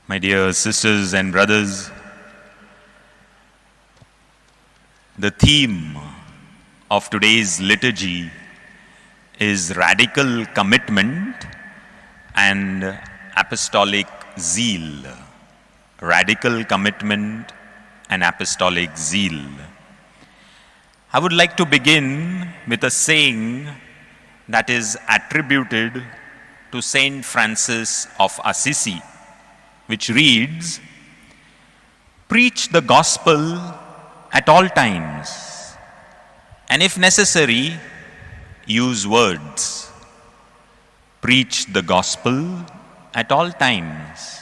My dear sisters and brothers, the theme of today's liturgy is radical commitment and apostolic zeal. Radical commitment and apostolic zeal. I would like to begin with a saying that is attributed to Saint Francis of Assisi, which reads, "Preach the gospel at all times, and if necessary, use words." Preach the gospel at all times,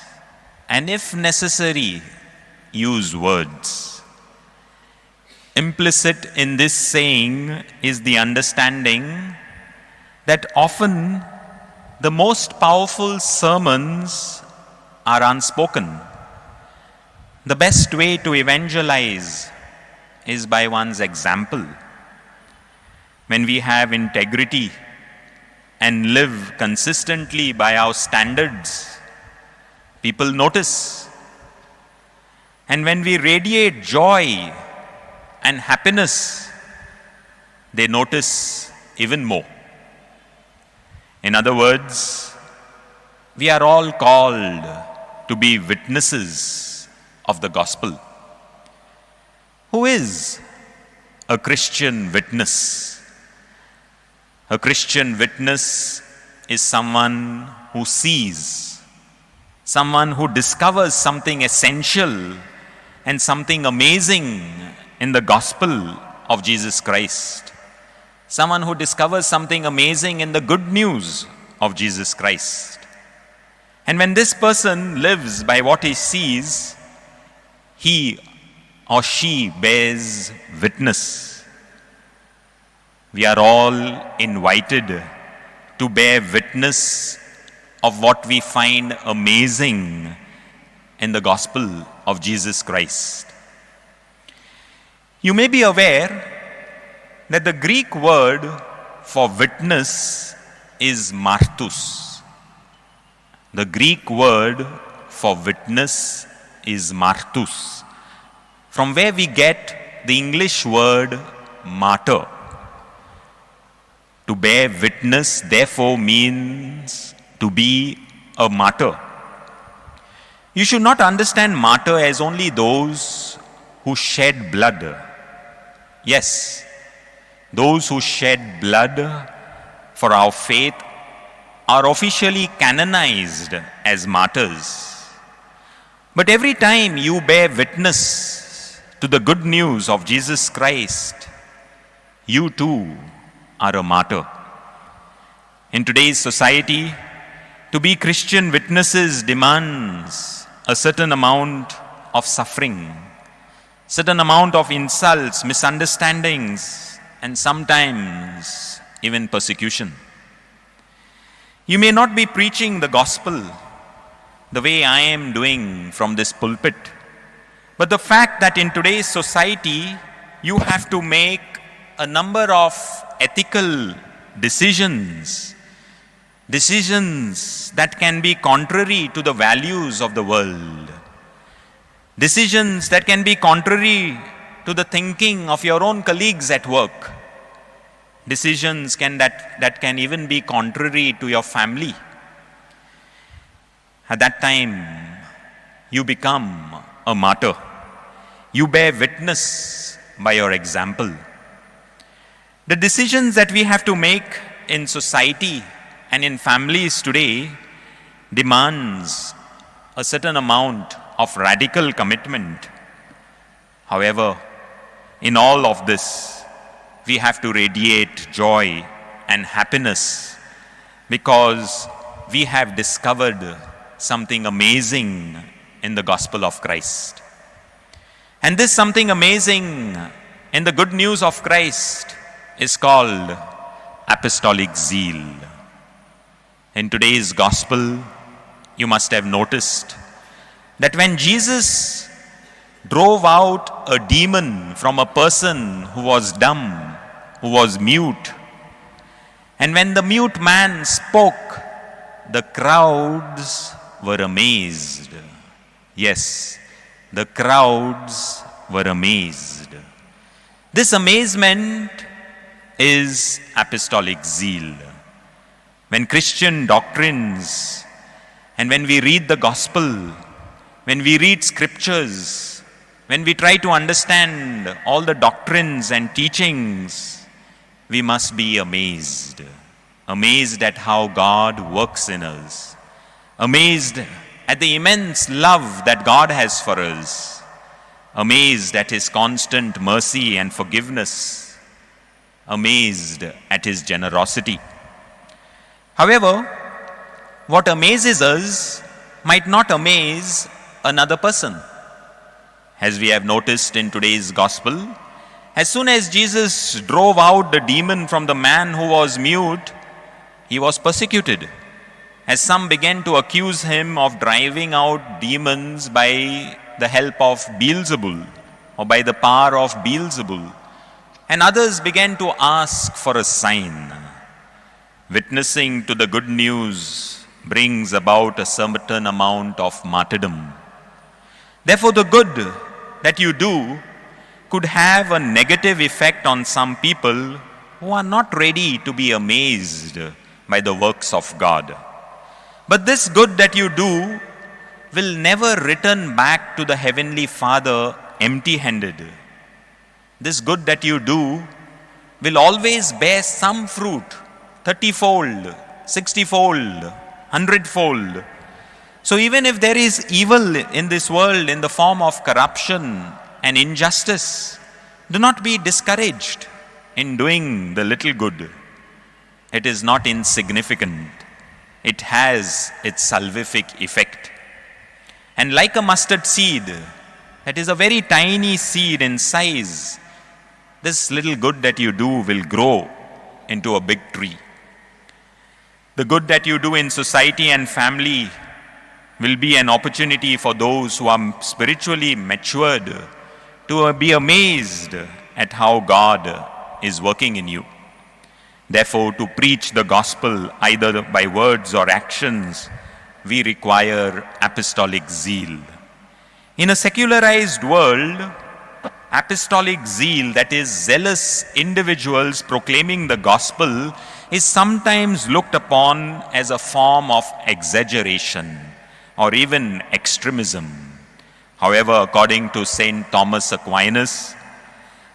and if necessary, use words. Implicit in this saying is the understanding that often the most powerful sermons are unspoken. The best way to evangelize is by one's example. When we have integrity and live consistently by our standards, people notice. And when we radiate joy and happiness, they notice even more. In other words, we are all called to be witnesses of the gospel. Who is a Christian witness? A Christian witness is someone who sees, someone who discovers something essential and something amazing in the gospel of Jesus Christ. Someone who discovers something amazing in the good news of Jesus Christ. And when this person lives by what he sees, he or she bears witness. We are all invited to bear witness of what we find amazing in the gospel of Jesus Christ. You may be aware that the Greek word for witness is martus. The Greek word for witness is martus, from where we get the English word martyr. To bear witness, therefore, means to be a martyr. You should not understand martyr as only those who shed blood. Yes, those who shed blood for our faith are officially canonized as martyrs. But every time you bear witness to the good news of Jesus Christ, you too are a martyr. In today's society, to be Christian witnesses demands a certain amount of suffering, certain amount of insults, misunderstandings, and sometimes even persecution. You may not be preaching the gospel the way I am doing from this pulpit, but the fact that in today's society you have to make a number of ethical decisions that can be contrary to the values of the world, decisions that can be contrary to the thinking of your own colleagues at work, decisions that can even be contrary to your family. At that time, you become a martyr. You bear witness by your example. The decisions that we have to make in society and in families today demands a certain amount of radical commitment. However, in all of this, we have to radiate joy and happiness because we have discovered something amazing in the gospel of Christ. And this something amazing in the good news of Christ is called apostolic zeal. In today's gospel, you must have noticed that when Jesus drove out a demon from a person who was dumb, who was mute, and when the mute man spoke, the crowds were amazed. Yes, the crowds were amazed. This amazement is apostolic zeal. When Christian doctrines and when we read the gospel, when we read scriptures, when we try to understand all the doctrines and teachings, we must be amazed. Amazed at how God works in us. Amazed at the immense love that God has for us. Amazed at His constant mercy and forgiveness. Amazed at His generosity. However, what amazes us might not amaze another person. As we have noticed in today's gospel, as soon as Jesus drove out the demon from the man who was mute, he was persecuted. As some began to accuse him of driving out demons by the help of Beelzebul or by the power of Beelzebul, and others began to ask for a sign. Witnessing to the good news brings about a certain amount of martyrdom. Therefore, the good that you do could have a negative effect on some people who are not ready to be amazed by the works of God. But this good that you do will never return back to the Heavenly Father empty-handed. This good that you do will always bear some fruit, 30-fold, 60-fold, 100-fold. So even if there is evil in this world in the form of corruption and injustice, do not be discouraged in doing the little good. It is not insignificant. It has its salvific effect. And like a mustard seed, that is a very tiny seed in size, this little good that you do will grow into a big tree. The good that you do in society and family will be an opportunity for those who are spiritually matured to be amazed at how God is working in you. Therefore, to preach the gospel either by words or actions, we require apostolic zeal. In a secularized world, apostolic zeal, that is zealous individuals proclaiming the gospel, is sometimes looked upon as a form of exaggeration or even extremism. However, according to St. Thomas Aquinas,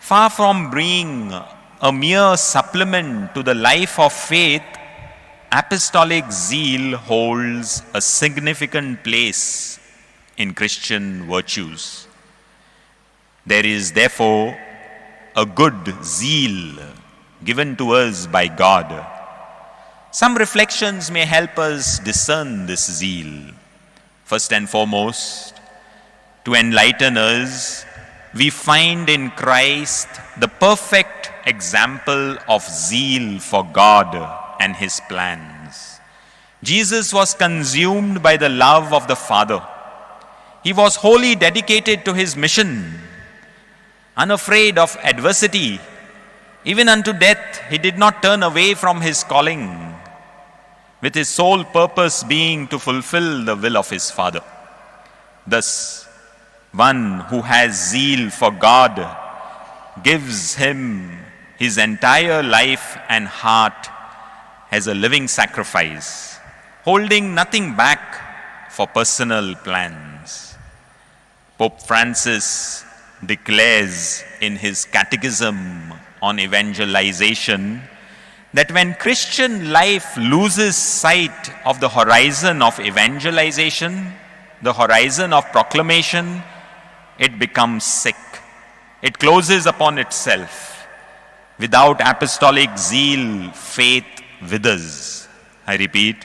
far from being a mere supplement to the life of faith, apostolic zeal holds a significant place in Christian virtues. There is therefore a good zeal given to us by God. Some reflections may help us discern this zeal. First and foremost, to enlighten us, we find in Christ the perfect example of zeal for God and His plans. Jesus was consumed by the love of the Father. He was wholly dedicated to His mission, unafraid of adversity. Even unto death, He did not turn away from His calling, with His sole purpose being to fulfill the will of His Father. Thus, one who has zeal for God gives Him his entire life and heart as a living sacrifice, holding nothing back for personal plans. Pope Francis declares in his catechism on evangelization that when Christian life loses sight of the horizon of evangelization, the horizon of proclamation, it becomes sick. It closes upon itself. Without apostolic zeal, faith withers. I repeat,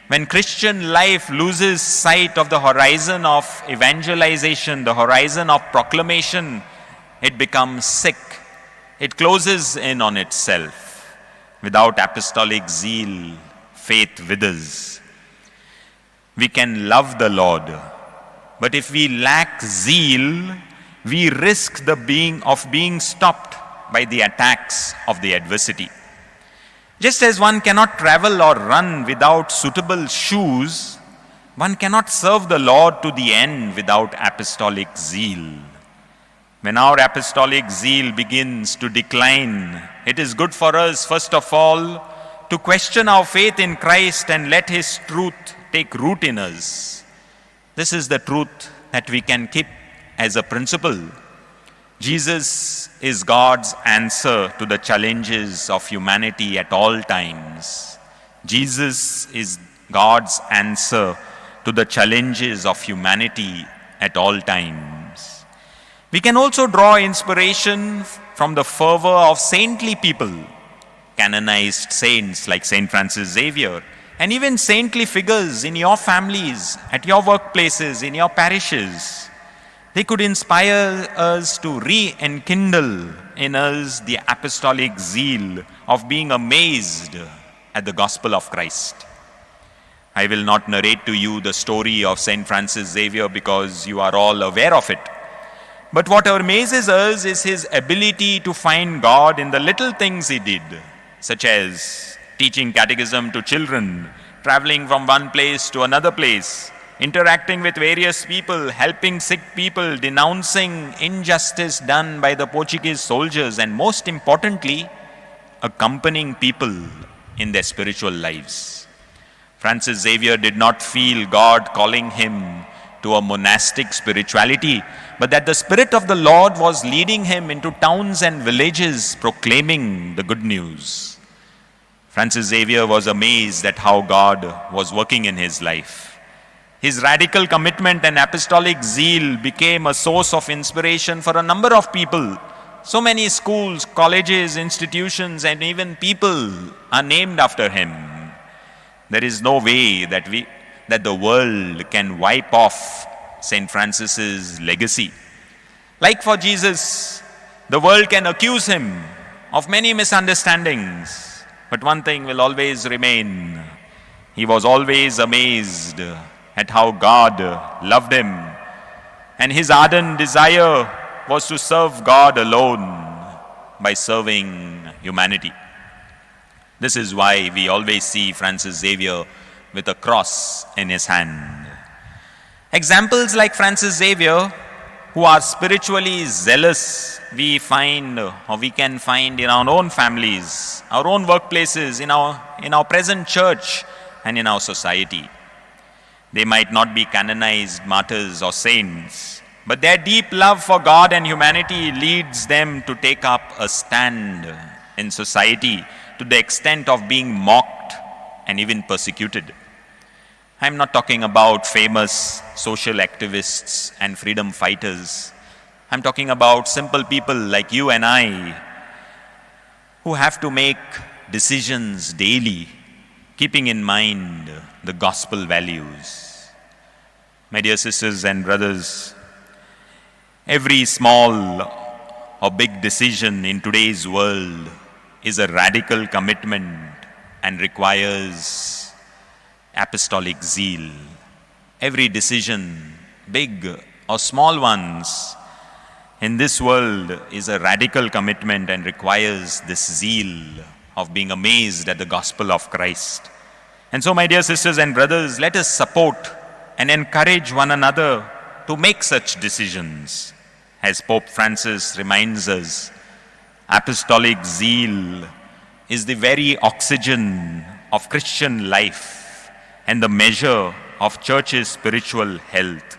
when Christian life loses sight of the horizon of evangelization, the horizon of proclamation, it becomes sick. It closes in on itself. Without apostolic zeal, faith withers. We can love the Lord, but if we lack zeal, we risk being stopped by the attacks of the adversity. Just as one cannot travel or run without suitable shoes, One cannot serve the Lord to the end without apostolic zeal. When our apostolic zeal begins to decline, it is good for us, first of all, to question our faith in Christ and let His truth take root in us. This is the truth that we can keep as a principle. Jesus is God's answer to the challenges of humanity at all times. Jesus is God's answer to the challenges of humanity at all times. We can also draw inspiration from the fervor of saintly people, canonized saints like St. Francis Xavier, and even saintly figures in your families, at your workplaces, in your parishes. They could inspire us to re-enkindle in us the apostolic zeal of being amazed at the gospel of Christ. I will not narrate to you the story of St. Francis Xavier because you are all aware of it. But what amazes us is his ability to find God in the little things he did, such as teaching catechism to children, traveling from one place to another place, interacting with various people, helping sick people, denouncing injustice done by the Portuguese soldiers, and most importantly, accompanying people in their spiritual lives. Francis Xavier did not feel God calling him to a monastic spirituality, but that the Spirit of the Lord was leading him into towns and villages proclaiming the good news. Francis Xavier was amazed at how God was working in his life. His radical commitment and apostolic zeal became a source of inspiration for a number of people. So many schools, colleges, institutions, and even people are named after him. There is no way that the world can wipe off St. Francis's legacy. Like for Jesus, the world can accuse him of many misunderstandings, but one thing will always remain. He was always amazed at how God loved him, and his ardent desire was to serve God alone by serving humanity. This is why we always see Francis Xavier with a cross in his hand. Examples like Francis Xavier, who are spiritually zealous, we can find in our own families, our own workplaces, in our present church, and in our society. They might not be canonized martyrs or saints, but their deep love for God and humanity leads them to take up a stand in society to the extent of being mocked and even persecuted. I'm not talking about famous social activists and freedom fighters. I'm talking about simple people like you and I who have to make decisions daily, keeping in mind the gospel values. My dear sisters and brothers, every small or big decision in today's world is a radical commitment and requires apostolic zeal. Every decision, big or small ones, in this world is a radical commitment and requires this zeal of being amazed at the gospel of Christ. And so, my dear sisters and brothers, let us support and encourage one another to make such decisions. As Pope Francis reminds us, apostolic zeal is the very oxygen of Christian life and the measure of church's spiritual health.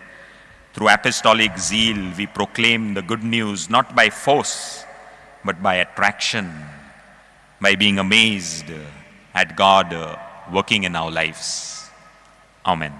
Through apostolic zeal, we proclaim the good news not by force, but by attraction, by being amazed at God working in our lives. Amen.